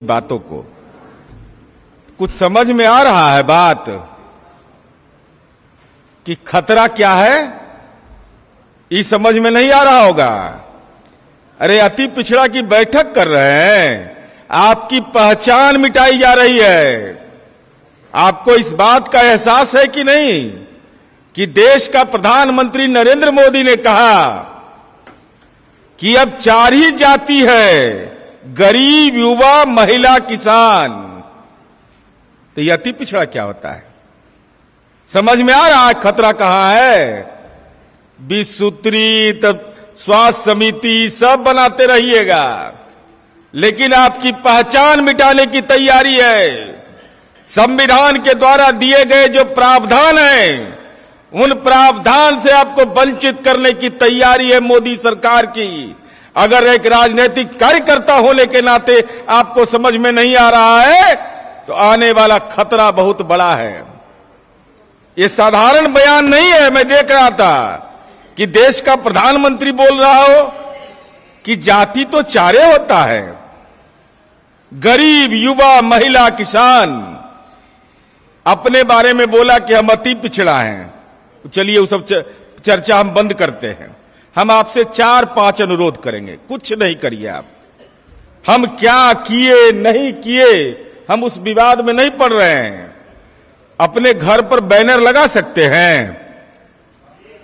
बातों को कुछ समझ में आ रहा है बात कि खतरा क्या है, ये समझ में नहीं आ रहा होगा। अरे अति पिछड़ा की बैठक कर रहे हैं, आपकी पहचान मिटाई जा रही है। आपको इस बात का एहसास है कि नहीं कि देश का प्रधानमंत्री नरेंद्र मोदी ने कहा कि अब 4 ही जाति है, गरीब, युवा, महिला, किसान। तो ये अति पिछड़ा क्या होता है? समझ में आ रहा है खतरा कहां है? 20 सूत्री, तब स्वास्थ्य समिति सब बनाते रहिएगा, लेकिन आपकी पहचान मिटाने की तैयारी है। संविधान के द्वारा दिए गए जो प्रावधान हैं, उन प्रावधान से आपको वंचित करने की तैयारी है मोदी सरकार की। अगर एक राजनीतिक कार्यकर्ता होने के नाते आपको समझ में नहीं आ रहा है, तो आने वाला खतरा बहुत बड़ा है। ये साधारण बयान नहीं है। मैं देख रहा था कि देश का प्रधानमंत्री बोल रहा हो कि जाति तो 4 होता है, गरीब, युवा, महिला, किसान। अपने बारे में बोला कि हम अति पिछड़ा हैं। चलिए वो सब चर्चा हम बंद करते हैं। हम आपसे 4-5 अनुरोध करेंगे, कुछ नहीं करिए आप। हम क्या किए नहीं किए, हम उस विवाद में नहीं पड़ रहे हैं। अपने घर पर बैनर लगा सकते हैं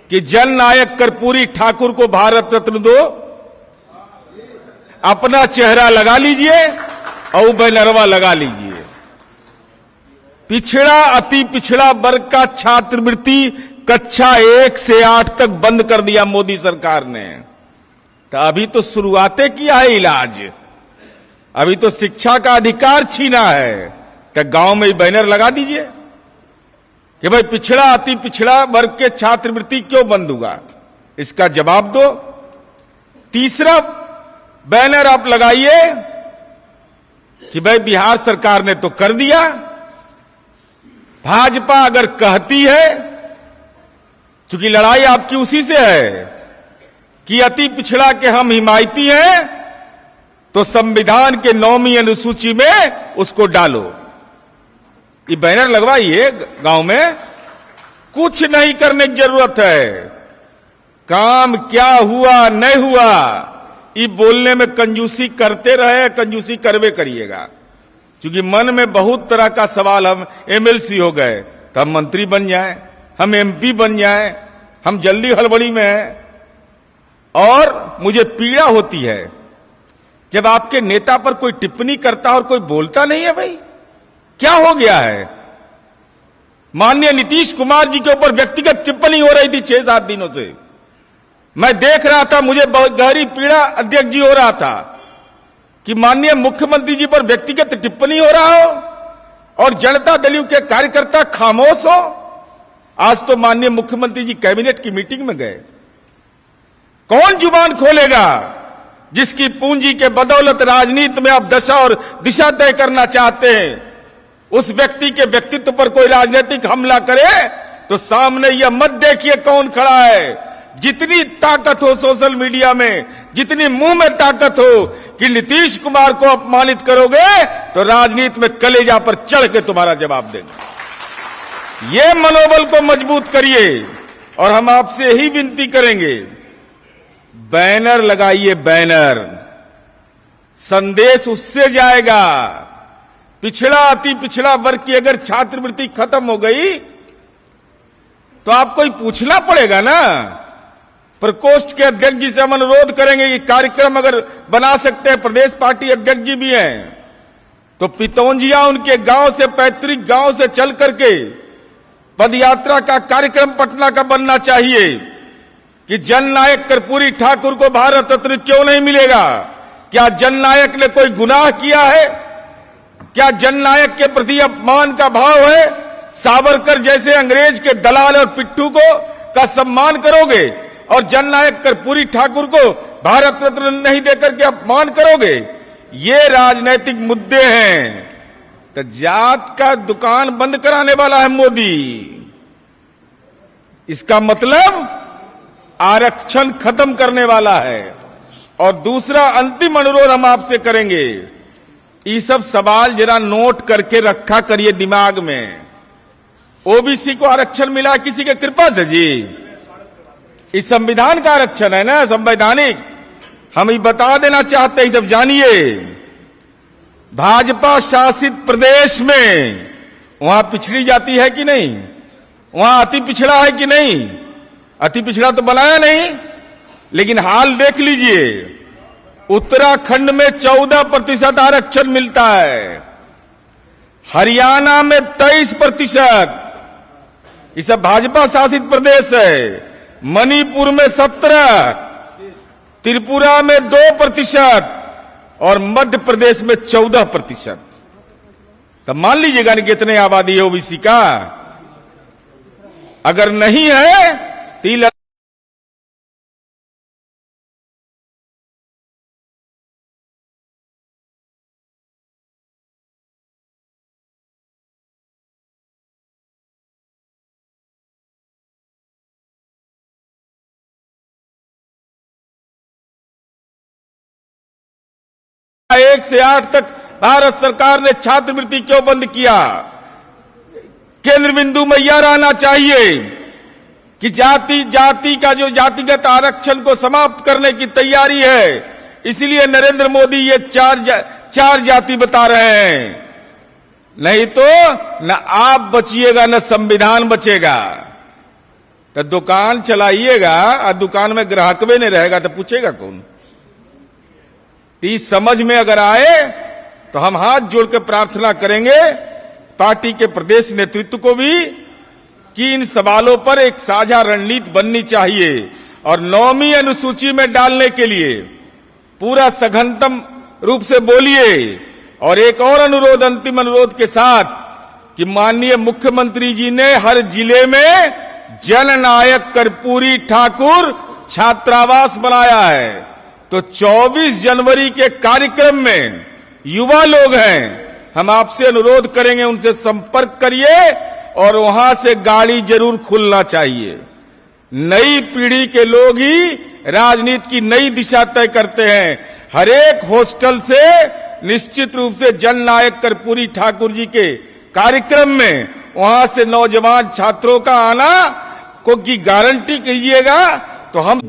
कि जन नायक कर्पूरी ठाकुर को भारत रत्न दो, अपना चेहरा लगा लीजिए और बैनरवा लगा लीजिए। पिछड़ा, अति पिछड़ा वर्ग का छात्रवृत्ति कक्षा 1 से 8 तक बंद कर दिया मोदी सरकार ने। तो अभी तो शुरुआतें किया है इलाज, अभी तो शिक्षा का अधिकार छीना है। तो गांव में ही बैनर लगा दीजिए कि भाई पिछड़ा, अति पिछड़ा वर्ग के छात्रवृत्ति क्यों बंद हुआ, इसका जवाब दो। तीसरा बैनर आप लगाइए कि भाई बिहार सरकार ने तो कर दिया, भाजपा अगर कहती है, चूंकि लड़ाई आपकी उसी से है कि अति पिछड़ा के हम हिमायती हैं, तो संविधान के 9वीं अनुसूची में उसको डालो। ये बैनर लगवाइए गांव में। कुछ नहीं करने की जरूरत है। काम क्या हुआ नहीं हुआ, ये बोलने में कंजूसी करते रहे, कंजूसी करवे करिएगा। क्योंकि मन में बहुत तरह का सवाल, हम एमएलसी हो गए तो हम मंत्री बन जाएं, हम एमपी बन जाएं, हम जल्दी हड़बड़ी में हैं। और मुझे पीड़ा होती है जब आपके नेता पर कोई टिप्पणी करता और कोई बोलता नहीं है। भाई क्या हो गया है? माननीय नीतीश कुमार जी के ऊपर व्यक्तिगत टिप्पणी हो रही थी 6-7 दिनों से। मैं देख रहा था, मुझे बहुत गहरी पीड़ा अध्यक्ष जी हो रहा था कि माननीय मुख्यमंत्री जी पर व्यक्तिगत टिप्पणी हो रहा हो और जनता दल के कार्यकर्ता खामोश हो। आज तो माननीय मुख्यमंत्री जी कैबिनेट की मीटिंग में गए। कौन जुबान खोलेगा जिसकी पूंजी के बदौलत राजनीति में आप दशा और दिशा तय करना चाहते हैं? उस व्यक्ति के व्यक्तित्व पर कोई राजनीतिक हमला करे तो सामने यह मत देखिए कौन खड़ा है। जितनी ताकत हो सोशल मीडिया में, जितनी मुंह में ताकत हो कि नीतीश कुमार को अपमानित करोगे तो राजनीति में कलेजा पर चढ़ के तुम्हारा जवाब देंगे। ये मनोबल को मजबूत करिए। और हम आपसे ही विनती करेंगे, बैनर लगाइए, बैनर। संदेश उससे जाएगा। पिछड़ा, अति पिछड़ा वर्ग की अगर छात्रवृत्ति खत्म हो गई तो आपको ही पूछना पड़ेगा ना। प्रकोष्ठ के अध्यक्ष जी से हम अनुरोध करेंगे कि कार्यक्रम अगर बना सकते हैं, प्रदेश पार्टी अध्यक्ष जी भी हैं, तो पितौंजिया उनके गांव से, पैतृक गांव से चल करके पदयात्रा का कार्यक्रम पटना का बनना चाहिए कि जननायक कर्पूरी ठाकुर को भारत रत्न क्यों नहीं मिलेगा। क्या जननायक ने कोई गुनाह किया है? क्या जननायक के प्रति अपमान का भाव है? सावरकर जैसे अंग्रेज के दलाल और पिट्ठू को का सम्मान करोगे और जननायक कर्पूरी ठाकुर को भारत रत्न नहीं देकर के अपमान करोगे? ये राजनीतिक मुद्दे हैं। तो जात का दुकान बंद कराने वाला है मोदी। इसका मतलब आरक्षण खत्म करने वाला है। और दूसरा अंतिम अनुरोध हम आपसे करेंगे, ये सब सवाल जरा नोट करके रखा करिए दिमाग में। ओबीसी को आरक्षण मिला किसी के कृपा से जी? इस संविधान का आरक्षण है ना, संवैधानिक। हम ये बता देना चाहते हैं, सब जानिए। भाजपा शासित प्रदेश में वहां पिछड़ी जाति है कि नहीं? वहां अति पिछड़ा है कि नहीं? अति पिछड़ा तो बनाया नहीं, लेकिन हाल देख लीजिए। उत्तराखंड में 14% आरक्षण मिलता है, हरियाणा में 23%। ये सब भाजपा शासित प्रदेश है। मणिपुर में 17%, त्रिपुरा में 2% और मध्य प्रदेश में 14%। तब मान लीजिएगा कि कितने आबादी है ओबीसी का। अगर नहीं है तो एक से 8 तक भारत सरकार ने छात्रवृत्ति क्यों बंद किया? केंद्र बिंदु में यह रहना चाहिए कि जाति का जो जातिगत आरक्षण को समाप्त करने की तैयारी है, इसलिए नरेंद्र मोदी ये चार जाति बता रहे हैं। नहीं तो न आप बचिएगा न संविधान बचेगा। तो दुकान चलाइएगा और दुकान में ग्राहक भी नहीं रहेगा तो पूछेगा कौन? इस समझ में अगर आए तो हम हाथ जोड़ के प्रार्थना करेंगे पार्टी के प्रदेश नेतृत्व को भी कि इन सवालों पर एक साझा रणनीति बननी चाहिए और 9वीं अनुसूची में डालने के लिए पूरा सघनतम रूप से बोलिए। और एक और अनुरोध, अंतिम अनुरोध के साथ कि माननीय मुख्यमंत्री जी ने हर जिले में जननायक कर्पूरी ठाकुर छात्रावास बनाया है, तो 24 जनवरी के कार्यक्रम में युवा लोग हैं, हम आपसे अनुरोध करेंगे उनसे संपर्क करिए और वहां से गाड़ी जरूर खुलना चाहिए। नई पीढ़ी के लोग ही राजनीति की नई दिशा तय करते हैं। हर एक हॉस्टल से निश्चित रूप से जननायक कर्पूरी ठाकुर जी के कार्यक्रम में वहां से नौजवान छात्रों का आना को की गारंटी कीजिएगा तो हम